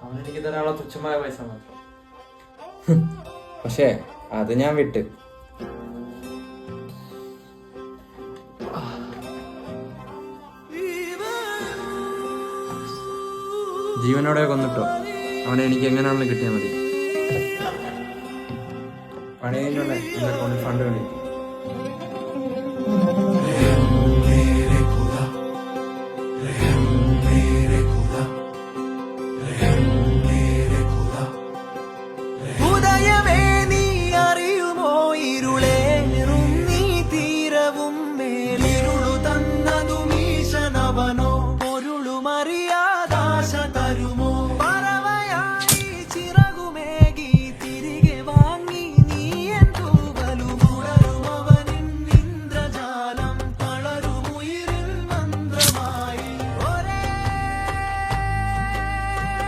അവനെനിക്ക് തരാനുള്ള തുച്ഛമായ പൈസ മാത്രം. പക്ഷേ അത് ഞാൻ വിട്ട്. ജീവനോടെ കൊന്നിട്ടോ അവനെ എനിക്ക് എങ്ങനെയാണെന്ന് കിട്ടിയാൽ മതി. പണി കഴിഞ്ഞോണ്ടേ എൻ്റെ അക്കൗണ്ടിൽ ഫണ്ട് വേണ്ടി.